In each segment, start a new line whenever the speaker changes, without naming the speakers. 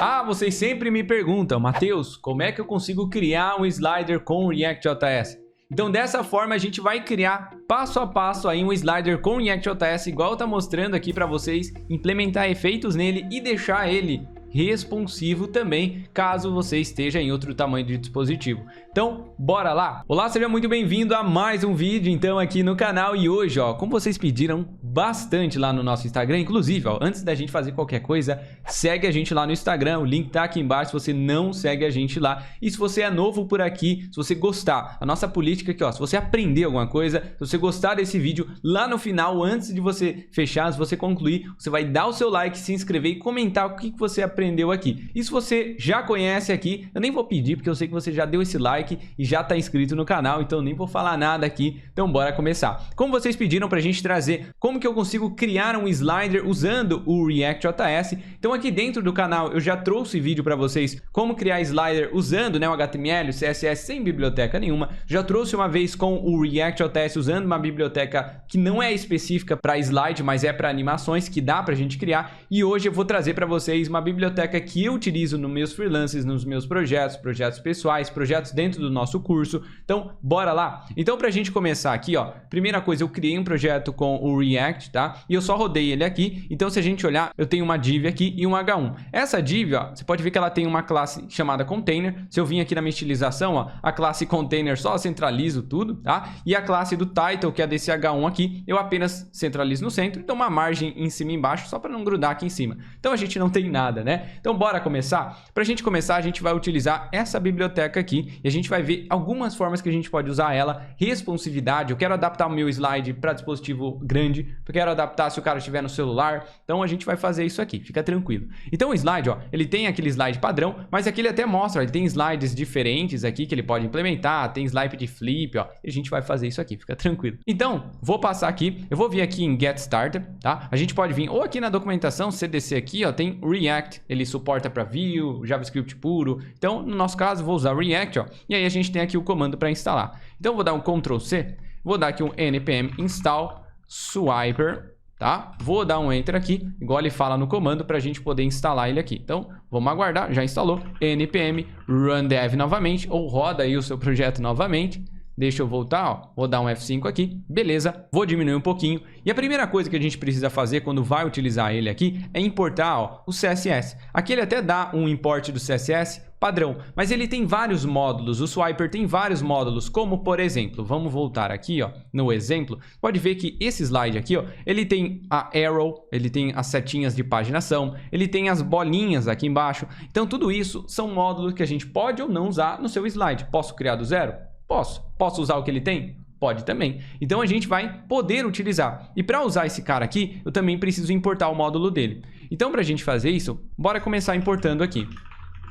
Ah, vocês sempre me perguntam, Matheus, como é que eu consigo criar um slider com o React.js? Então dessa forma a gente vai criar passo a passo aí um slider com o React.js igual tá mostrando aqui para vocês, implementar efeitos nele e deixar ele responsivo também, caso você esteja em outro tamanho de dispositivo. Então, bora lá! Olá, seja muito bem-vindo a mais um vídeo então aqui no canal. E hoje, ó, como vocês pediram bastante lá no nosso Instagram, inclusive, ó, antes da gente fazer qualquer coisa, segue a gente lá no Instagram, o link tá aqui embaixo se você não segue a gente lá. E se você é novo por aqui, se você gostar, a nossa política aqui, ó, se você aprender alguma coisa, se você gostar desse vídeo, lá no final, antes de você fechar, se você concluir, você vai dar o seu like, se inscrever e comentar o que você aprendeu aqui. E se você já conhece aqui, eu nem vou pedir porque eu sei que você já deu esse like e já está inscrito no canal, então nem vou falar nada aqui. Então bora começar. Como vocês pediram pra gente trazer como que eu consigo criar um slider usando o React.js, então aqui dentro do canal eu já trouxe vídeo para vocês como criar slider usando, né, o HTML, o CSS sem biblioteca nenhuma. Já trouxe uma vez com o React.js usando uma biblioteca que não é específica para slide, mas é para animações, que dá pra gente criar. E hoje eu vou trazer para vocês uma biblioteca que eu utilizo nos meus freelances, nos meus projetos pessoais, projetos dentro do nosso curso. Então, bora lá? Então, pra gente começar aqui, ó, primeira coisa, eu criei um projeto com o React, tá? E eu só rodei ele aqui. Então, se a gente olhar, eu tenho uma div aqui e um H1. Essa div, ó, você pode ver que ela tem uma classe chamada container. Se eu vim aqui na minha estilização, ó, a classe container só centralizo tudo, tá? E a classe do title, que é desse H1 aqui, eu apenas centralizo no centro. Então, uma margem em cima e embaixo, só para não grudar aqui em cima. Então, a gente não tem nada, né? Então, bora começar? Para a gente começar, a gente vai utilizar essa biblioteca aqui e a gente vai ver algumas formas que a gente pode usar ela. Responsividade, eu quero adaptar o meu slide para dispositivo grande, eu quero adaptar se o cara estiver no celular, então a gente vai fazer isso aqui, fica tranquilo. Então o slide, ó, ele tem aquele slide padrão, mas aqui ele até mostra, ele tem slides diferentes aqui que ele pode implementar, tem slide de flip, ó, e a gente vai fazer isso aqui, fica tranquilo. Então, vou passar aqui, eu vou vir aqui em Get Started, tá? A gente pode vir ou aqui na documentação, CDC aqui, ó, tem React, ele suporta para Vue, JavaScript puro. Então, no nosso caso, vou usar React, ó, e aí a gente tem aqui o comando para instalar. Então, vou dar um Ctrl C, vou dar aqui um npm install swiper, tá? Vou dar um enter aqui, igual ele fala no comando, para a gente poder instalar ele aqui. Então, vamos aguardar, já instalou. npm run dev novamente, ou roda aí o seu projeto novamente. Deixa eu voltar, ó, vou dar um F5 aqui, beleza, vou diminuir um pouquinho. E a primeira coisa que a gente precisa fazer quando vai utilizar ele aqui é importar, ó, o CSS. Aqui ele até dá um import do CSS padrão, mas ele tem vários módulos, o Swiper tem vários módulos, como por exemplo, vamos voltar aqui, ó, no exemplo, pode ver que esse slide aqui, ó, ele tem a arrow, ele tem as setinhas de paginação, ele tem as bolinhas aqui embaixo. Então tudo isso são módulos que a gente pode ou não usar no seu slide. Posso criar do zero? Posso. Posso usar o que ele tem? Pode também. Então a gente vai poder utilizar. E para usar esse cara aqui, eu também preciso importar o módulo dele. Então para a gente fazer isso, bora começar importando aqui.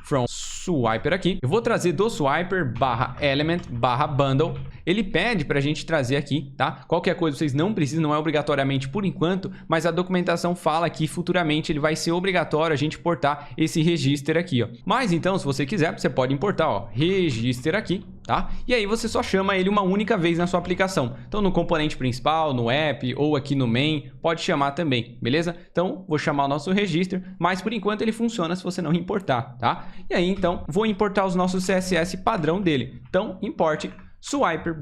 From Swiper aqui. Eu vou trazer do Swiper /element /bundle. Ele pede para a gente trazer aqui, tá? Qualquer coisa vocês não precisam, não é obrigatoriamente por enquanto, mas a documentação fala que futuramente ele vai ser obrigatório a gente importar esse register aqui, ó. Mas então, se você quiser, você pode importar, ó, register aqui, tá? E aí você só chama ele uma única vez na sua aplicação. Então, no componente principal, no app ou aqui no main, pode chamar também, beleza? Então, vou chamar o nosso register, mas por enquanto ele funciona se você não importar, tá? E aí, então, vou importar os nossos CSS padrão dele. Então, importe Swiper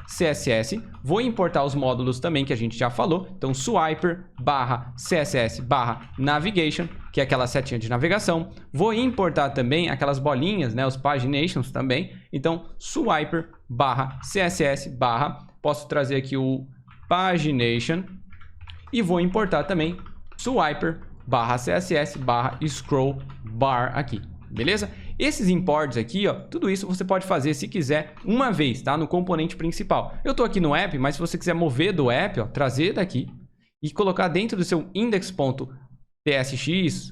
/css, vou importar os módulos também que a gente já falou. Então Swiper /css /navigation, que é aquela setinha de navegação. Vou importar também aquelas bolinhas, né, os paginations também. Então Swiper /css posso trazer aqui o pagination e vou importar também Swiper /css /scroll bar aqui. Beleza? Esses imports aqui, ó, tudo isso você pode fazer se quiser uma vez, tá? No componente principal. Eu tô aqui no app, mas se você quiser mover do app, ó, trazer daqui e colocar dentro do seu index.tsx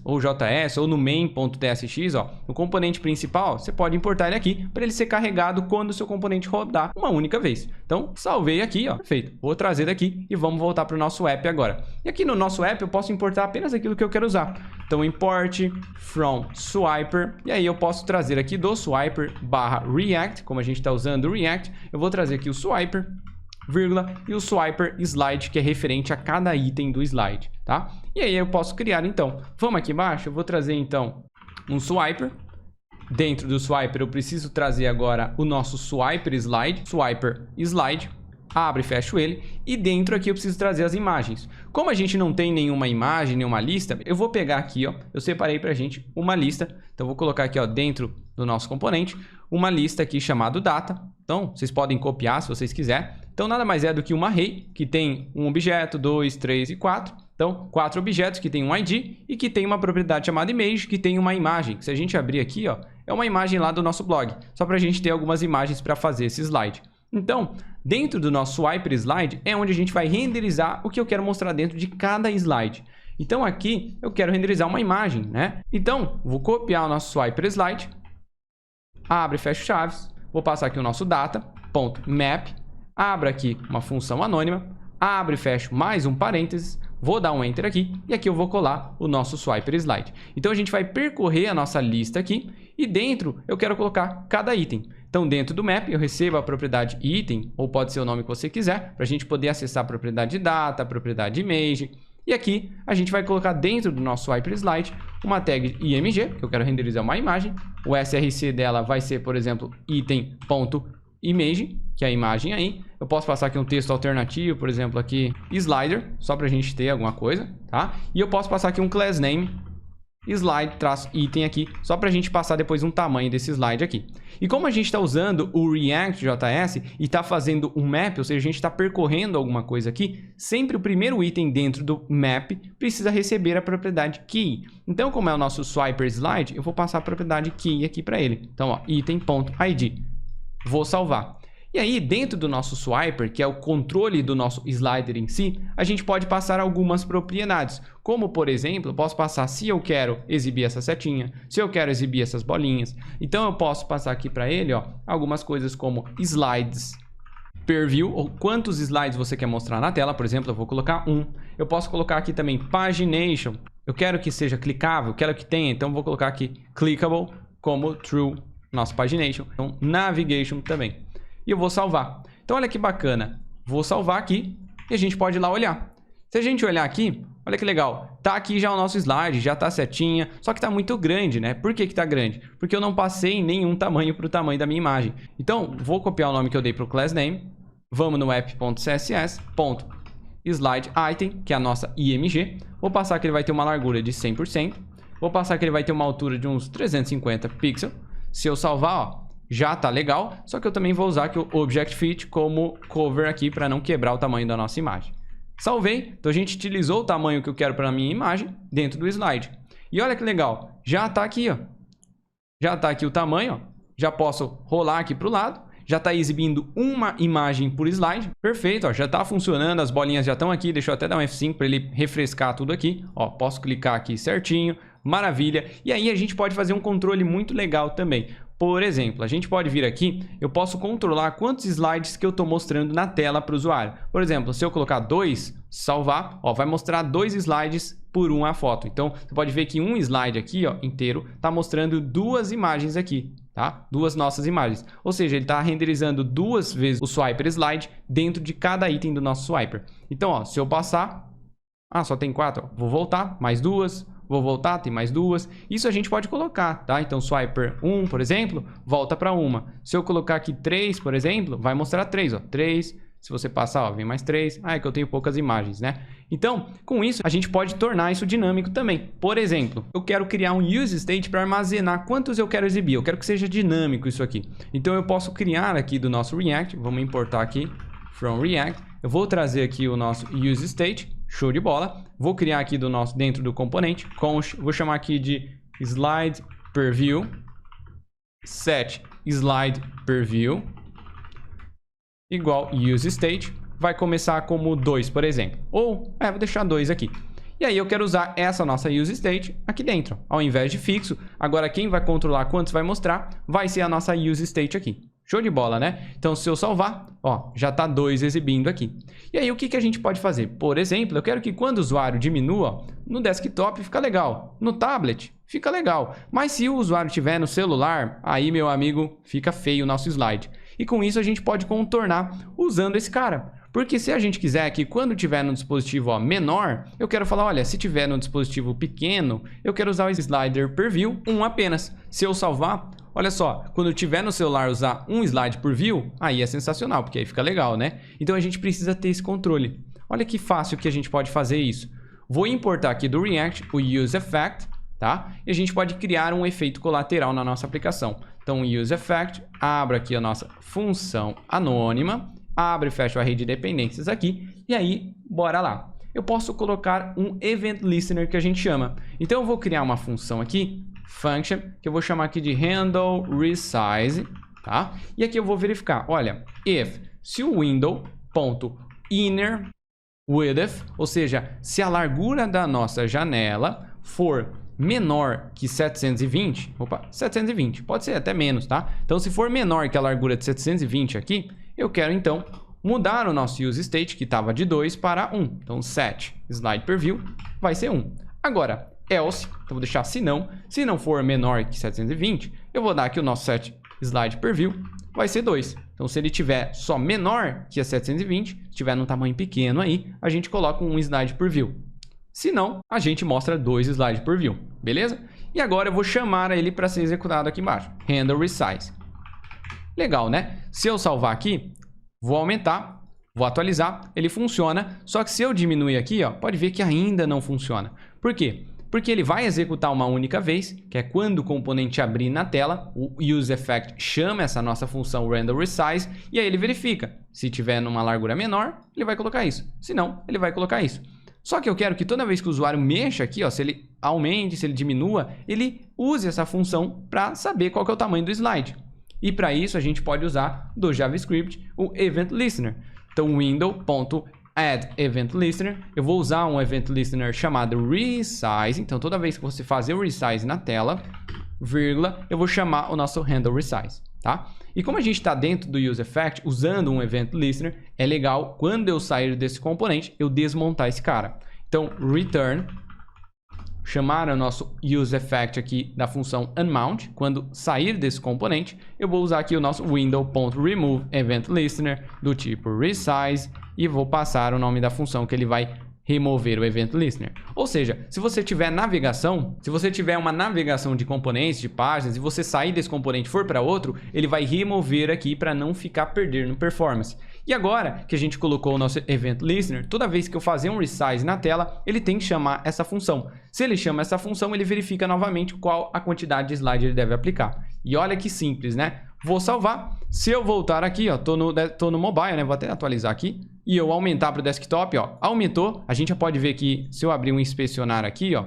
ou JS ou no main.tsx, ó, no componente principal, você pode importar ele aqui para ele ser carregado quando o seu componente rodar uma única vez. Então, salvei aqui, ó, perfeito. Vou trazer daqui e vamos voltar para o nosso app agora. E aqui no nosso app eu posso importar apenas aquilo que eu quero usar. Então, import from Swiper, e aí eu posso trazer aqui do Swiper /React, como a gente está usando o React, eu vou trazer aqui o Swiper, vírgula, e o Swiper slide, que é referente a cada item do slide, tá? E aí eu posso criar, então. Vamos aqui embaixo, eu vou trazer, então, um swiper. Dentro do swiper eu preciso trazer agora o nosso swiper slide, abro e fecho ele, e dentro aqui eu preciso trazer as imagens. Como a gente não tem nenhuma imagem, nenhuma lista, eu vou pegar aqui, ó, eu separei pra gente uma lista, então eu vou colocar aqui, ó, dentro do nosso componente, uma lista aqui chamada data. Então vocês podem copiar se vocês quiserem. Então nada mais é do que uma array que tem um objeto, 2, 3 e 4. Então, 4 objetos que tem um ID e que tem uma propriedade chamada image, que tem uma imagem. Se a gente abrir aqui, ó, é uma imagem lá do nosso blog, só para a gente ter algumas imagens para fazer esse slide. Então, dentro do nosso swiper slide é onde a gente vai renderizar o que eu quero mostrar dentro de cada slide. Então, aqui eu quero renderizar uma imagem, né? Então, vou copiar o nosso swiper slide, abre e fecha chaves, vou passar aqui o nosso data.map, abro aqui uma função anônima, abre e fecho mais um parênteses, vou dar um enter aqui e aqui eu vou colar o nosso swiper slide. Então a gente vai percorrer a nossa lista aqui e dentro eu quero colocar cada item. Então dentro do map eu recebo a propriedade item, ou pode ser o nome que você quiser, para a gente poder acessar a propriedade data, a propriedade image. E aqui a gente vai colocar dentro do nosso swiper slide uma tag img, que eu quero renderizar uma imagem. O src dela vai ser, por exemplo, item.image, que é a imagem aí. Eu posso passar aqui um texto alternativo, por exemplo, aqui slider, só para a gente ter alguma coisa, tá? E eu posso passar aqui um class name slide-item aqui, só para a gente passar depois um tamanho desse slide aqui. E como a gente está usando o React.js e está fazendo um map, ou seja, a gente está percorrendo alguma coisa aqui, sempre o primeiro item dentro do map precisa receber a propriedade key. Então, como é o nosso swiper slide, eu vou passar a propriedade key aqui para ele. Então, ó, item.id. Vou salvar. E aí, dentro do nosso swiper, que é o controle do nosso slider em si, a gente pode passar algumas propriedades. Como, por exemplo, eu posso passar se eu quero exibir essa setinha, se eu quero exibir essas bolinhas. Então, eu posso passar aqui para ele, ó, algumas coisas como slides per view, ou quantos slides você quer mostrar na tela. Por exemplo, eu vou colocar um. Eu posso colocar aqui também pagination. Eu quero que seja clicável, quero que tenha, então eu vou colocar aqui clickable como true, nosso pagination. Então, navigation também. E eu vou salvar. Então, olha que bacana. Vou salvar aqui e a gente pode ir lá olhar. Se a gente olhar aqui, olha que legal. Tá aqui já o nosso slide, já tá setinha, só que tá muito grande, né? Por que que tá grande? Porque eu não passei nenhum tamanho para o tamanho da minha imagem. Então, vou copiar o nome que eu dei para o class name. Vamos no app.css, slide item, que é a nossa img. Vou passar que ele vai ter uma largura de 100%. Vou passar que ele vai ter uma altura de uns 350 pixels. Se eu salvar, ó, já tá legal, só que eu também vou usar aqui o Object Fit como cover aqui para não quebrar o tamanho da nossa imagem. Salvei, então a gente utilizou o tamanho que eu quero para a minha imagem dentro do slide. E olha que legal, já tá aqui, ó. Já tá aqui o tamanho, ó. Já posso rolar aqui para o lado. Já tá exibindo uma imagem por slide. Perfeito, ó, já tá funcionando, as bolinhas já estão aqui. Deixa eu até dar um F5 para ele refrescar tudo aqui. Ó, posso clicar aqui certinho, maravilha. E aí a gente pode fazer um controle muito legal também. Por exemplo, a gente pode vir aqui, eu posso controlar quantos slides que eu estou mostrando na tela para o usuário. Por exemplo, se eu colocar 2, salvar, ó, vai mostrar 2 slides por uma foto. Então, você pode ver que um slide aqui, ó, inteiro, está mostrando 2 imagens aqui, tá? 2 nossas imagens. Ou seja, ele está renderizando 2 vezes o swiper slide dentro de cada item do nosso swiper. Então, ó, se eu passar, só tem 4, ó, vou voltar, mais 2. Vou voltar, tem mais 2. Isso a gente pode colocar, tá? Então, swiper 1, por exemplo, volta para uma. Se eu colocar aqui 3, por exemplo, vai mostrar 3, ó. 3. Se você passar, ó, vem mais 3. É que eu tenho poucas imagens, né? Então, com isso, a gente pode tornar isso dinâmico também. Por exemplo, eu quero criar um use state para armazenar quantos eu quero exibir. Eu quero que seja dinâmico isso aqui. Então, eu posso criar aqui do nosso React. Vamos importar aqui, from React. Eu vou trazer aqui o nosso use state. Show de bola. Vou criar aqui do nosso, dentro do componente, vou chamar aqui de slide per view, set slide per view, igual use state, vai começar como 2, por exemplo. Ou, vou deixar 2 aqui. E aí eu quero usar essa nossa use state aqui dentro. Ao invés de fixo, agora quem vai controlar quantos vai mostrar vai ser a nossa use state aqui. Show de bola, né? Então, se eu salvar, ó, já tá 2 exibindo aqui. E aí, o que que a gente pode fazer? Por exemplo, eu quero que quando o usuário diminua, ó, no desktop fica legal, no tablet fica legal. Mas se o usuário estiver no celular, aí, meu amigo, fica feio o nosso slide. E com isso, a gente pode contornar usando esse cara. Porque se a gente quiser que quando tiver no dispositivo ó, menor, eu quero falar, olha, se tiver no dispositivo pequeno, eu quero usar o slider per view 1 apenas. Se eu salvar, olha só, quando eu tiver no celular usar um slide por view, aí é sensacional, porque aí fica legal, né? Então a gente precisa ter esse controle. Olha que fácil que a gente pode fazer isso. Vou importar aqui do React o Use Effect, tá? E a gente pode criar um efeito colateral na nossa aplicação. Então, Use Effect, abra aqui a nossa função anônima, abre e fecha a rede de dependências aqui, e aí, bora lá. Eu posso colocar um Event Listener que a gente chama. Então, eu vou criar uma função aqui, function, que eu vou chamar aqui de handle resize, tá? E aqui eu vou verificar, olha, if, se o window.inner width, ou seja, se a largura da nossa janela for menor que 720, opa, 720, pode ser até menos, tá? Então, se for menor que a largura de 720 aqui, eu quero, então, mudar o nosso use state, que estava de 2 para 1. Então, set slide per view vai ser 1. Agora, else, então vou deixar se não for menor que 720, eu vou dar aqui o nosso set slide per view, vai ser 2. Então, se ele tiver só menor que a 720, se tiver num tamanho pequeno aí, a gente coloca um slide per view. Se não, a gente mostra 2 slides por view, beleza? E agora eu vou chamar ele para ser executado aqui embaixo. Handle resize. Legal, né? Se eu salvar aqui, vou aumentar, vou atualizar, ele funciona. Só que se eu diminuir aqui, ó, pode ver que ainda não funciona. Por quê? Porque ele vai executar uma única vez, que é quando o componente abrir na tela, o UseEffect chama essa nossa função RenderResize e aí ele verifica. Se tiver numa largura menor, ele vai colocar isso. Se não, ele vai colocar isso. Só que eu quero que toda vez que o usuário mexa aqui, ó, se ele aumente, se ele diminua, ele use essa função para saber qual que é o tamanho do slide. E para isso a gente pode usar do JavaScript o Event Listener. Então, window.add Event Listener. Eu vou usar um Event Listener chamado resize. Então, toda vez que você fazer o resize na tela, vírgula, eu vou chamar o nosso handle resize, tá? E como a gente está dentro do UseEffect, usando um Event Listener, é legal, quando eu sair desse componente, eu desmontar esse cara. Então, return, chamar o nosso UseEffect aqui da função unmount. Quando sair desse componente, eu vou usar aqui o nosso window.remove Event Listener do tipo resize e vou passar o nome da função que ele vai remover o Event Listener. Ou seja, se você tiver navegação, se você tiver uma navegação de componentes, de páginas, e você sair desse componente e for para outro, ele vai remover aqui para não ficar perdendo performance. E agora que a gente colocou o nosso Event Listener, toda vez que eu fazer um resize na tela, ele tem que chamar essa função. Se ele chama essa função, ele verifica novamente qual a quantidade de slide ele deve aplicar. E olha que simples, né? Vou salvar. Se eu voltar aqui, ó, tô no mobile, né? Vou até atualizar aqui. E eu aumentar para o desktop, ó, aumentou. A gente já pode ver que se eu abrir um inspecionar aqui, ó,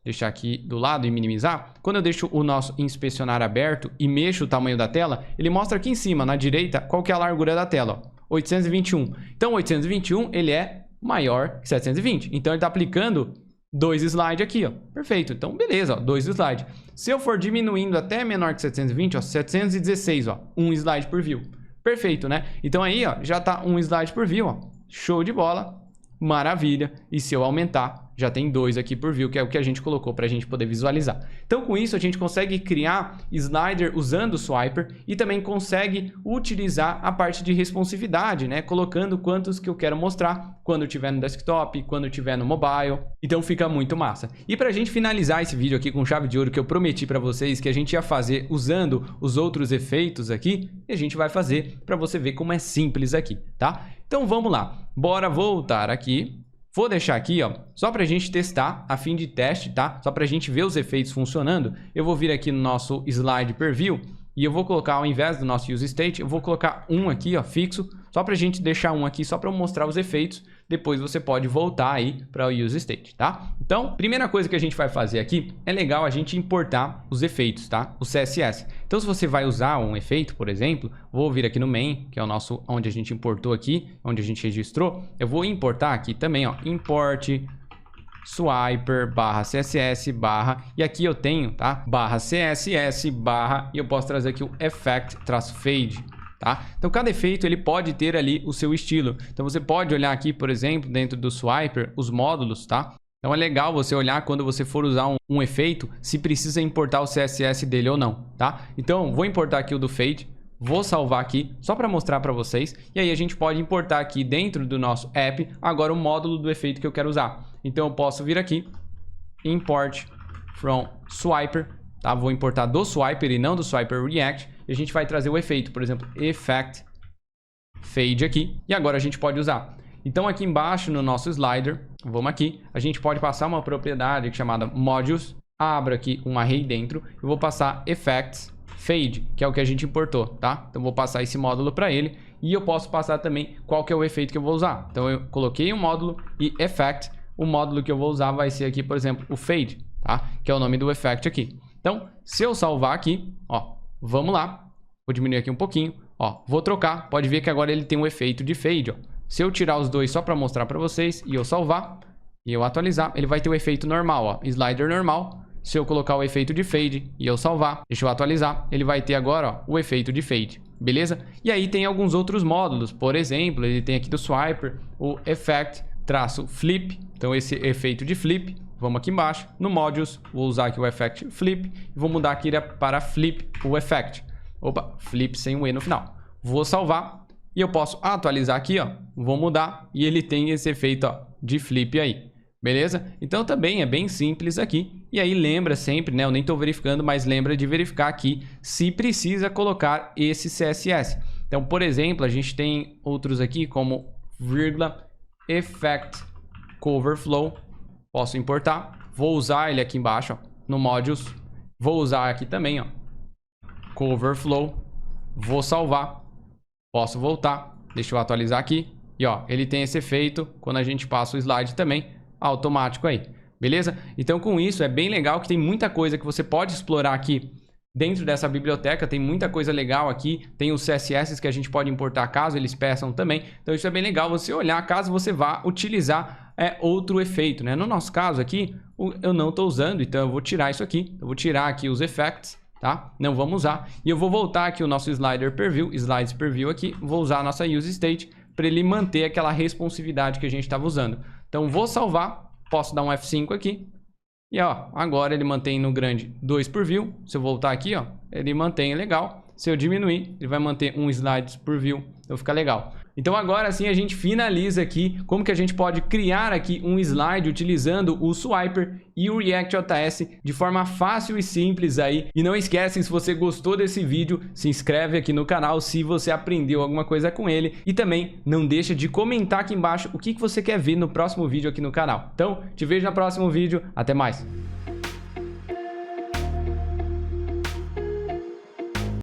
deixar aqui do lado e minimizar, quando eu deixo o nosso inspecionar aberto e mexo o tamanho da tela, ele mostra aqui em cima, na direita, qual que é a largura da tela, ó, 821. Então, 821, ele é maior que 720. Então, ele está aplicando 2 slides aqui, ó. Perfeito. Então, beleza, ó, 2 slides. Se eu for diminuindo até menor que 720, ó, 716, ó, 1 slide por view. Perfeito, né? Então aí, ó, já tá 1 slide por view, ó. Show de bola. Maravilha. E se eu aumentar, já tem 2 aqui por view, que é o que a gente colocou para a gente poder visualizar. Então, com isso, a gente consegue criar slider usando o Swiper e também consegue utilizar a parte de responsividade, né? Colocando quantos que eu quero mostrar quando estiver no desktop, quando estiver no mobile. Então, fica muito massa. E para a gente finalizar esse vídeo aqui com chave de ouro que eu prometi para vocês que a gente ia fazer usando os outros efeitos aqui, e a gente vai fazer para você ver como é simples aqui, tá? Então, vamos lá. Bora voltar aqui. Vou deixar aqui, ó, só para a gente testar, a fim de teste, tá? Só para a gente ver os efeitos funcionando. Eu vou vir aqui no nosso slide per view e eu vou colocar, ao invés do nosso use state, eu vou colocar um aqui, ó, fixo, só para a gente deixar um aqui, só para eu mostrar os efeitos. Depois você pode voltar aí para o use state, tá? Então, primeira coisa que a gente vai fazer aqui, é legal a gente importar os efeitos, tá? O CSS. Então, se você vai usar um efeito, por exemplo, vou vir aqui no main, que é o nosso, onde a gente importou aqui, onde a gente registrou, eu vou importar aqui também, ó, import swiper /css e aqui eu tenho, tá? /css e eu posso trazer aqui o effect-fade. Tá? Então, cada efeito ele pode ter ali o seu estilo. Então, você pode olhar aqui, por exemplo, dentro do Swiper, os módulos, tá? Então, é legal você olhar quando você for usar um efeito, se precisa importar o CSS dele ou não, tá? Então, vou importar aqui o do Fade. Vou salvar aqui só para mostrar para vocês. E aí a gente pode importar aqui dentro do nosso app agora o módulo do efeito que eu quero usar. Então eu posso vir aqui, import from swiper, tá? Vou importar do swiper e não do swiper react. E a gente vai trazer o efeito, por exemplo, effect fade aqui. E agora a gente pode usar. Então aqui embaixo no nosso slider, vamos aqui, a gente pode passar uma propriedade chamada modules. Abro aqui um array dentro. Eu vou passar effects fade, que é o que a gente importou, tá? Então vou passar esse módulo para ele. E eu posso passar também qual que é o efeito que eu vou usar. Então eu coloquei um módulo e effect. O módulo que eu vou usar vai ser aqui, por exemplo, o fade, tá? Que é o nome do effect aqui. Então, se eu salvar aqui, ó, vamos lá. Vou diminuir aqui um pouquinho, ó, vou trocar. Pode ver que agora ele tem um efeito de fade, ó. Se eu tirar os dois só para mostrar para vocês e eu salvar e eu atualizar, ele vai ter o efeito normal, ó, slider normal. Se eu colocar o efeito de fade e eu salvar, deixa eu atualizar, ele vai ter agora, ó, o efeito de fade, beleza? E aí tem alguns outros módulos, por exemplo, ele tem aqui do swiper o effect-flip, então esse efeito de flip. Vamos aqui embaixo, no modules, vou usar aqui o effect flip e vou mudar aqui para flip o effect. Opa, flip sem o E no final. Vou salvar e eu posso atualizar aqui, ó, vou mudar e ele tem esse efeito, ó, de flip aí. Beleza? Então também é bem simples aqui. E aí lembra sempre, né? Eu nem estou verificando, mas lembra de verificar aqui se precisa colocar esse CSS. Então, por exemplo, a gente tem outros aqui como vírgula, effect, cover flow. Posso importar. Vou usar ele aqui embaixo, ó, no modules. Vou usar aqui também, ó, cover flow. Vou salvar. Posso voltar. Deixa eu atualizar aqui. E ó, ele tem esse efeito quando a gente passa o slide também. Automático aí, beleza? Então com isso é bem legal que tem muita coisa que você pode explorar aqui dentro dessa biblioteca, tem muita coisa legal aqui, tem os CSS que a gente pode importar caso eles peçam também, então isso é bem legal você olhar caso você vá utilizar outro efeito, né? No nosso caso aqui, eu não estou usando, então eu vou tirar isso aqui, eu vou tirar aqui os effects, tá? Não vamos usar, e eu vou voltar aqui o nosso slider preview, slides preview aqui, vou usar a nossa use state para ele manter aquela responsividade que a gente estava usando. Então vou salvar, posso dar um F5 aqui. E ó, agora ele mantém no grande 2 por view. Se eu voltar aqui, ó, ele mantém legal. Se eu diminuir, ele vai manter um slides por view. Então fica legal. Então agora sim a gente finaliza aqui como que a gente pode criar aqui um slide utilizando o Swiper e o React.js de forma fácil e simples aí. E não esquece, se você gostou desse vídeo, se inscreve aqui no canal se você aprendeu alguma coisa com ele. E também não deixa de comentar aqui embaixo o que você quer ver no próximo vídeo aqui no canal. Então, te vejo no próximo vídeo. Até mais!